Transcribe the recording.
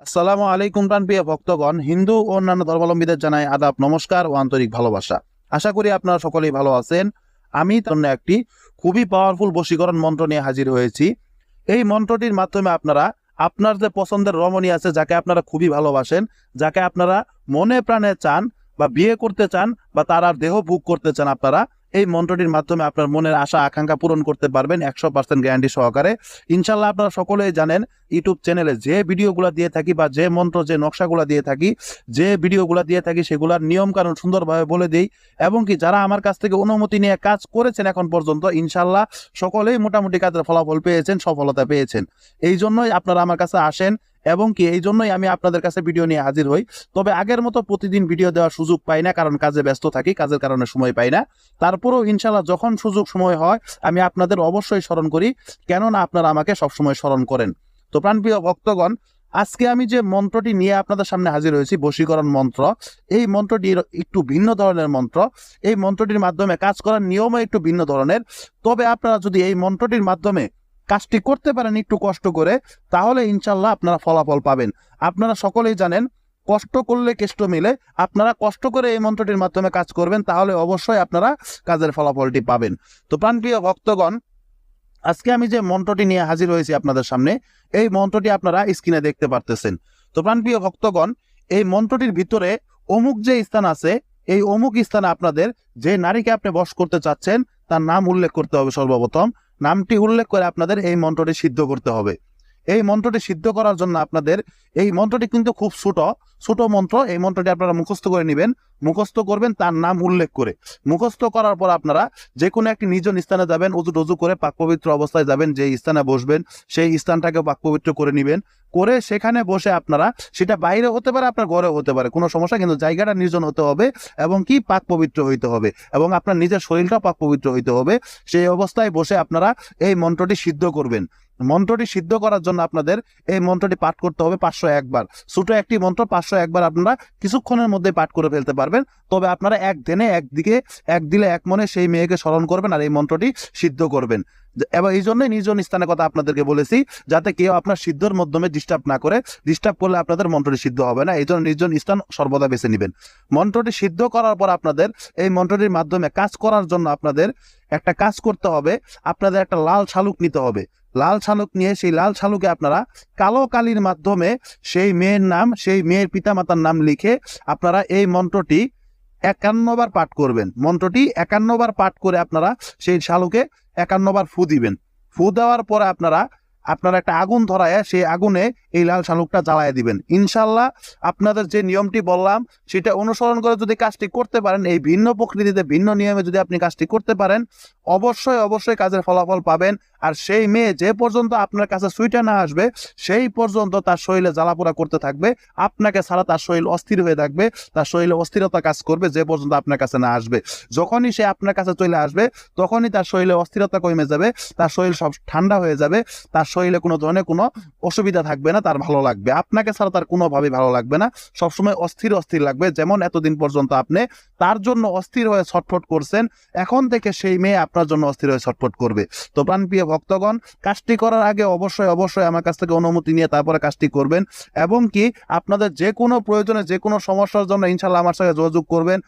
আসসালামু আলাইকুম প্রাণপ্রিয় ভক্তগণ, হিন্দু ও অন্যান্য ধর্মাবলম্বীদের জানাই আদাব, নমস্কার ও আন্তরিক ভালোবাসা। আশা করি আপনারা সকলেই ভালো আছেন। আমি জন্য একটি খুবই পাওয়ারফুল বশীকরণ মন্ত্র নিয়ে হাজির হয়েছি। এই মন্ত্রটির মাধ্যমে আপনারা আপনার যে পছন্দের রমণী আছে, যাকে আপনারা খুবই ভালোবাসেন, যাকে আপনারা মনে প্রাণে চান বা বিয়ে করতে চান বা তার আর দেহ ভোগ করতে চান, আপনারা এই মন্ত্রটির মাধ্যমে আপনার মনের আশা আকাঙ্ক্ষা পূরণ করতে পারবেন 100% গ্যারান্টি সহকারে। ইনশাল্লাহ আপনারা সকলেই জানেন, ইউটিউব চ্যানেলে যে ভিডিওগুলো দিয়ে থাকি বা যে মন্ত্র যে নকশাগুলো দিয়ে থাকি, যে ভিডিওগুলো দিয়ে থাকি, সেগুলোর নিয়ম কানুন সুন্দরভাবে বলে দিই। এবং কি যারা আমার কাছ থেকে অনুমতি নিয়ে কাজ করেছেন এখন পর্যন্ত, ইনশাল্লাহ সকলেই মোটামুটি কাজের ফলাফল পেয়েছেন, সফলতা পেয়েছেন। এই জন্যই আপনারা আমার কাছে আসেন এবং কি এই জন্যই আমি আপনাদের কাছে ভিডিও নিয়ে হাজির হই। তবে আগের মতো প্রতিদিন ভিডিও দেওয়ার সুযোগ পাই না, কারণ কাজে ব্যস্ত থাকি, কাজের কারণে সময় পাই না। তারপরেও ইনশাল্লাহ যখন সুযোগ সময় হয় আমি আপনাদের অবশ্যই স্মরণ করি, কেননা আপনারা আমাকে সবসময় স্মরণ করেন। তো প্রাণপ্রিয় ভক্তগণ, আজকে আমি যে মন্ত্রটি নিয়ে আপনাদের সামনে হাজির হয়েছি, বশীকরণ মন্ত্র, এই মন্ত্রটি একটু ভিন্ন ধরনের মন্ত্র। এই মন্ত্রটির মাধ্যমে কাজ করার নিয়মও একটু ভিন্ন ধরনের। তবে আপনারা যদি এই মন্ত্রটির মাধ্যমে কাজটি করতে পারেন একটু কষ্ট করে, তাহলে ইনশাল্লাহ আপনারা ফলাফল পাবেন। আপনারা সকলেই জানেন, কষ্ট করলে কেষ্ট মিলে। আপনারা কষ্ট করে এই মন্ত্রটির মাধ্যমে কাজ করবেন, তাহলে অবশ্যই আপনারা কাজের ফলাফলটি পাবেন। তো প্রাণপ্রিয় ভক্তগণ, আজকে আমি যে মন্ত্রটি নিয়ে হাজির হয়েছি আপনাদের সামনে, এই মন্ত্রটি আপনারা স্ক্রিনে দেখতে পারতেছেন। তো প্রাণপ্রিয় ভক্তগণ, এই মন্ত্রটির ভিতরে অমুক যে স্থান আছে, এই অমুক স্থানে আপনাদের যে নারীকে আপনি বশ করতে চাচ্ছেন তার নাম উল্লেখ করতে হবে। সর্বপ্রথম নামটি উল্লেখ করে আপনাদের এই মন্ত্রটি সিদ্ধ করতে হবে। এই মন্ত্রটি সিদ্ধ করার জন্য আপনাদের, এই মন্ত্রটি কিন্তু খুব ছোট ছোট মন্ত্র। এই মন্ত্রটি আপনারা মুখস্থ করে নেবেন, মুখস্থ করবেন তার নাম উল্লেখ করে। মুখস্থ করার পর আপনারা যে কোনো একটি নিজ স্থানে যাবেন, উজু টজু করে পাক পবিত্র অবস্থায় যাবেন, যে স্থানে বসবেন সেই স্থানটাকে পাক পবিত্র করে নেবেন। করে সেখানে বসে আপনারা, সেটা বাইরে হতে পারে, আপনার ঘরে হতে পারে, কোনো সমস্যা, কিন্তু জায়গাটা নির্জন হতে হবে এবং কি পাক পবিত্র হইতে হবে, এবং আপনার নিজের শরীরটাও পাক পবিত্র হইতে হবে। সেই অবস্থায় বসে আপনারা এই মন্ত্রটি সিদ্ধ করবেন। মন্ত্রটি সিদ্ধ করার জন্য আপনাদের এই মন্ত্রটি পাঠ করতে হবে 501 বার। ছোট একটি মন্ত্র 501 বার আপনারা কিছুক্ষণের মধ্যে পাঠ করে ফেলতে পারবেন। তবে আপনারা এক ধ্যানে একদিকে এক দিলে এক মনে সেই মেয়েকে স্মরণ করবেন আর এই মন্ত্রটি সিদ্ধ করবেন। এবং এই জন্যই নির্জন স্থানের কথা আপনাদেরকে বলেছি, যাতে কেউ আপনার সিদ্ধর মাধ্যমে ডিস্টার্ব না করে। ডিস্টার্ব করলে আপনাদের মন্ত্রটি সিদ্ধ হবে না, এই জন্য নির্জন স্থান সর্বদা বেছে নেবেন। মন্ত্রটি সিদ্ধ করার পর আপনাদের এই মন্ত্রটির মাধ্যমে কাজ করার জন্য আপনাদের একটা কাজ করতে হবে। আপনাদের একটা লাল শালুক নিতে হবে। লাল শালুক নিয়ে সেই লাল শালুকে আপনারা কালো কালির মাধ্যমে সেই মেয়ের নাম, সেই মেয়ের পিতামাতার নাম লিখে আপনারা এই মন্ত্রটি 51 বার পাঠ করবেন। মন্ত্রটি 51 বার পাঠ করে আপনারা সেই শালুকে 51 বার ফু দিবেন। ফু দেওয়ার পরে আপনারা একটা আগুন ধরায় সেই আগুনে এই লাল শালুকটা জ্বালায় দিবেন। ইনশাল্লাহ আপনাদের যে নিয়মটি বললাম সেটা অনুসরণ করে যদি কাজটি করতে পারেন, এই ভিন্ন প্রকৃতিতে ভিন্ন নিয়মে যদি আপনি কাজটি করতে পারেন, অবশ্যই অবশ্যই কাজের ফলাফল পাবেন। আর সেই মেয়ে যে পর্যন্ত আপনার কাছে সুইটা না আসবে, সেই পর্যন্ত তার শরীরে জ্বালাপোড়া করতে থাকবে। আপনাকে ছাড়া তার শরীর অস্থির হয়ে থাকবে, তার শরীরে অস্থিরতা কাজ করবে যে পর্যন্ত আপনার কাছে না আসবে। যখনই সে আপনার কাছে চলে আসবে, তখনই তার শরীরে অস্থিরতা কমে যাবে, তার শরীর সব ঠান্ডা হয়ে যাবে, তার শরীরে কোনো ধরনের কোনো অসুবিধা থাকবে না, তার ভালো লাগবে। আপনাকে ছাড়া তার কোনোভাবেই ভালো লাগবে না, সবসময় অস্থির অস্থির লাগবে। যেমন এতদিন পর্যন্ত আপনি তার জন্য অস্থির হয়ে ছটফট করছেন, এখন থেকে সেই মেয়ে আপনার জন্য অস্থির হয়ে ছটফট করবে। তো প্রাণপ্রিয় ভক্তগণ, কাজটি করার আগে অবশ্যই অবশ্যই আমার কাছ থেকে অনুমতি নিয়ে তারপরে কাজটি করবেন। এবং কি আপনাদের যে কোনো প্রয়োজনে, যে কোনো সমস্যার জন্য ইনশাল্লাহ আমার সাথে যোগাযোগ করবেন।